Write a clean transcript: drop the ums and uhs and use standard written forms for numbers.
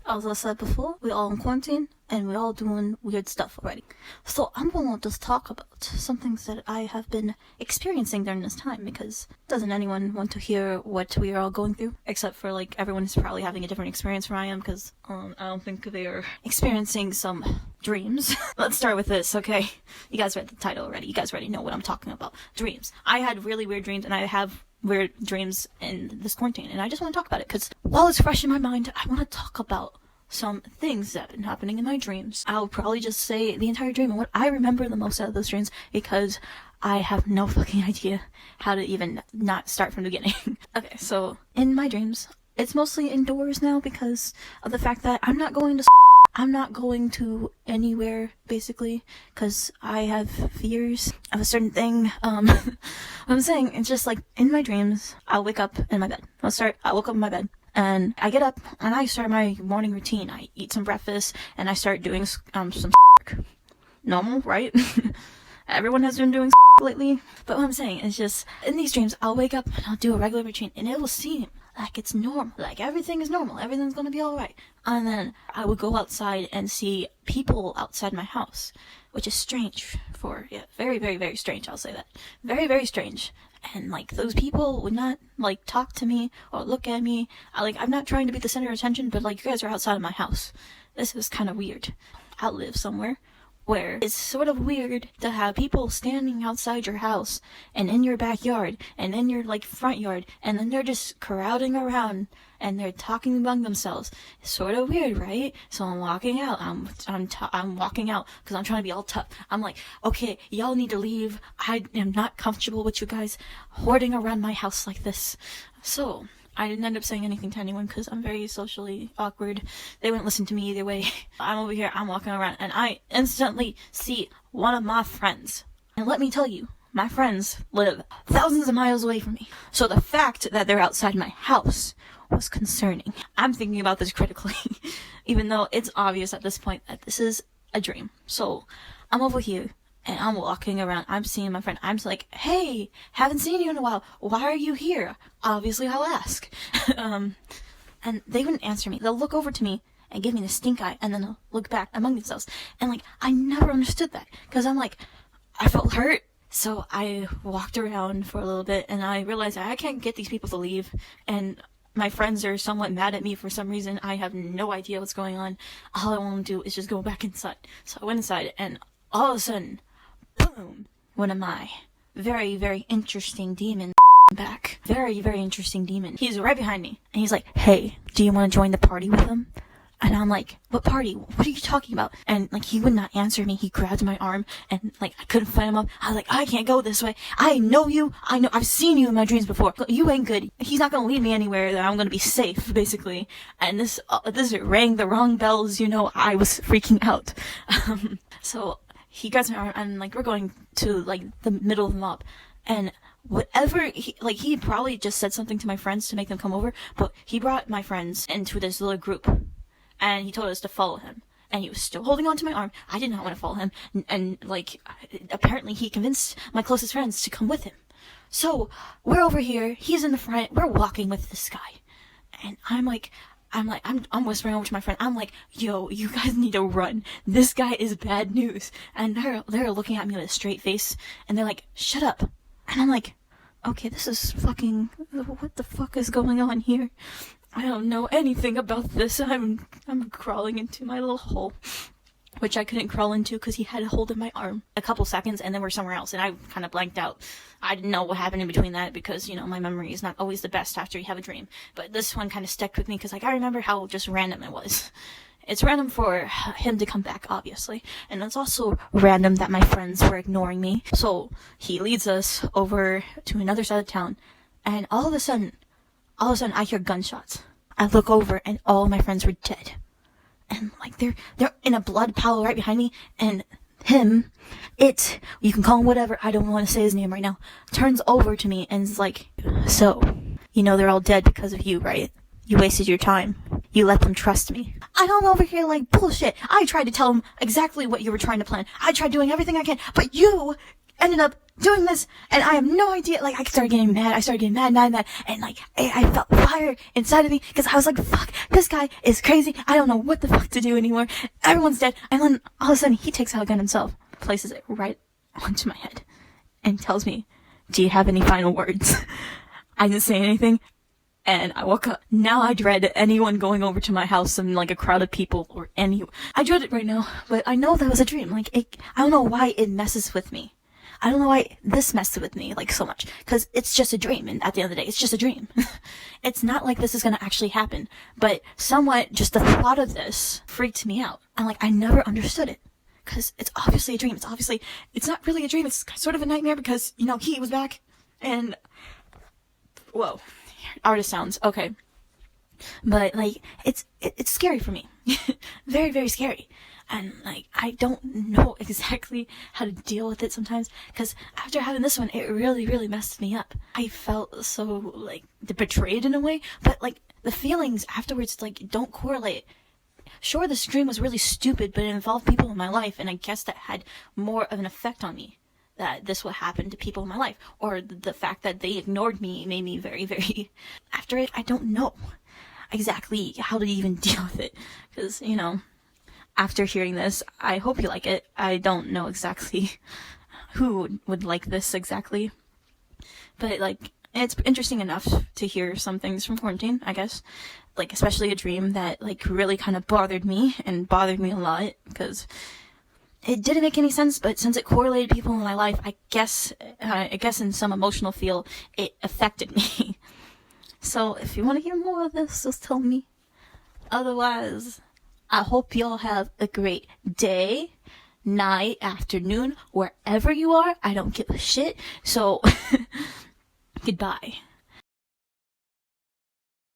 As I said before, we're all in quarantine and we're all doing weird stuff already. So I'm gonna just talk about some things that I have been experiencing during this time, because doesn't anyone want to hear what we are all going through? Except for like everyone's probably having a different experience from I am, because I don't think they are experiencing some dreams. Let's start with this, okay? You guys read the title already. You guys already know what I'm talking about. Dreams. I had really weird dreams, and I have weird dreams in this quarantine, and I just want to talk about it because while it's fresh in my mind, I want to talk about some things that have been happening in my dreams. I'll probably just say the entire dream and what I remember the most out of those dreams, because I have no fucking idea how to even not start from the beginning. Okay, so in my dreams, it's mostly indoors now because of the fact that I'm not going to anywhere, basically, because I have fears of a certain thing. What I'm saying, it's just like, in my dreams, I'll wake up in my bed. I woke up in my bed, and I get up, and I start my morning routine. I eat some breakfast, and I start doing some work. Normal, right? Everyone has been doing lately. But what I'm saying is just, in these dreams, I'll wake up, and I'll do a regular routine, and it will seem like it's normal. Like everything is normal. Everything's gonna be alright. And then I would go outside and see people outside my house, which is strange very, very, very strange, I'll say that. Very, very strange. And like, those people would not like talk to me or look at me. I'm not trying to be the center of attention, but like, you guys are outside of my house. This is kind of weird. I live somewhere where it's sort of weird to have people standing outside your house and in your backyard and in your like front yard, and then they're just crowding around and they're talking among themselves. It's sort of weird, right? So I'm walking out. I'm walking out because I'm trying to be all tough. I'm like, okay, y'all need to leave. I am not comfortable with you guys hoarding around my house like this. So I didn't end up saying anything to anyone because I'm very socially awkward. They wouldn't listen to me either way. I'm over here, I'm walking around, and I instantly see one of my friends. And let me tell you, my friends live thousands of miles away from me. So the fact that they're outside my house was concerning. I'm thinking about this critically, even though it's obvious at this point that this is a dream. So I'm over here, and I'm walking around, I'm seeing my friend, I'm like, hey, haven't seen you in a while, why are you here? Obviously I'll ask. And they wouldn't answer me. They'll look over to me and give me the stink eye, and then they'll look back among themselves. And like, I never understood that, because I'm like, I felt hurt. So I walked around for a little bit, and I realized I can't get these people to leave, and my friends are somewhat mad at me for some reason. I have no idea what's going on. All I want to do is just go back inside. So I went inside, and all of a sudden, boom, one of my very, very interesting demons back. Very, very interesting demon. He's right behind me, and he's like, hey, do you want to join the party with him? And I'm like, what party? What are you talking about? And like, he would not answer me. He grabbed my arm, and like, I couldn't fight him up. I was like, I can't go this way. I know you. I've seen you in my dreams before. You ain't good. He's not gonna lead me anywhere that I'm gonna be safe, basically. And this rang the wrong bells. You know, I was freaking out. So he grabs my arm, and like, we're going to like the middle of the mob, and whatever he probably just said something to my friends to make them come over, but he brought my friends into this little group, and he told us to follow him, and he was still holding on to my arm. I did not want to follow him, and like, apparently he convinced my closest friends to come with him. So we're over here, he's in the front, we're walking with this guy, and I'm whispering over to my friend. I'm like, yo, you guys need to run. This guy is bad news. And they're looking at me with a straight face, and they're like, shut up. And I'm like, okay, this is fucking, what the fuck is going on here? I don't know anything about this. I'm crawling into my little hole, which I couldn't crawl into because he had a hold of my arm a couple seconds, and then we're somewhere else, and I kind of blanked out. I didn't know what happened in between that because, you know, my memory is not always the best after you have a dream. But this one kind of stuck with me because, like, I remember how just random it was. It's random for him to come back, obviously. And it's also random that my friends were ignoring me. So he leads us over to another side of town, and all of a sudden, I hear gunshots. I look over, and all my friends were dead. And like, they're in a blood pile right behind me, and you can call him whatever, I don't want to say his name right now, turns over to me and is like, so, you know they're all dead because of you, right? You wasted your time. You let them trust me. I'm over here like, bullshit. I tried to tell him exactly what you were trying to plan. I tried doing everything I can, but you ended up doing this, and I have no idea. Like, I started getting mad. And like, I felt fire inside of me because I was like, fuck, this guy is crazy. I don't know what the fuck to do anymore. Everyone's dead. And then all of a sudden, he takes out a gun himself, places it right onto my head, and tells me, "Do you have any final words?" I didn't say anything. And I woke up. Now I dread anyone going over to my house and like a crowd of people or I dread it right now, but I know that was a dream. Like, I don't know why it messes with me. I don't know why this messed with me like so much. Cause it's just a dream, and at the end of the day, it's just a dream. It's not like this is gonna actually happen. But somewhat, just the thought of this freaked me out. And like, I never understood it. Cause it's obviously a dream. It's not really a dream. It's sort of a nightmare because, you know, he was back. And, whoa. Artist sounds, okay. But, like, it's scary for me. Very, very scary. And, like, I don't know exactly how to deal with it sometimes, because after having this one, it really, really messed me up. I felt so, like, betrayed in a way, but, like, the feelings afterwards, like, don't correlate. Sure, this dream was really stupid, but it involved people in my life, and I guess that had more of an effect on me. That this would happen to people in my life, or the fact that they ignored me made me very, very, after it, I don't know exactly how to even deal with it, because, you know, after hearing this, I hope you like it. I don't know exactly who would like this exactly, but, like, it's interesting enough to hear some things from quarantine, I guess, like, especially a dream that, like, really kind of bothered me a lot, because it didn't make any sense, but since it correlated people in my life, I guess in some emotional feel, it affected me. So if you want to hear more of this, just tell me. Otherwise, I hope y'all have a great day, night, afternoon, wherever you are. I don't give a shit. So, goodbye.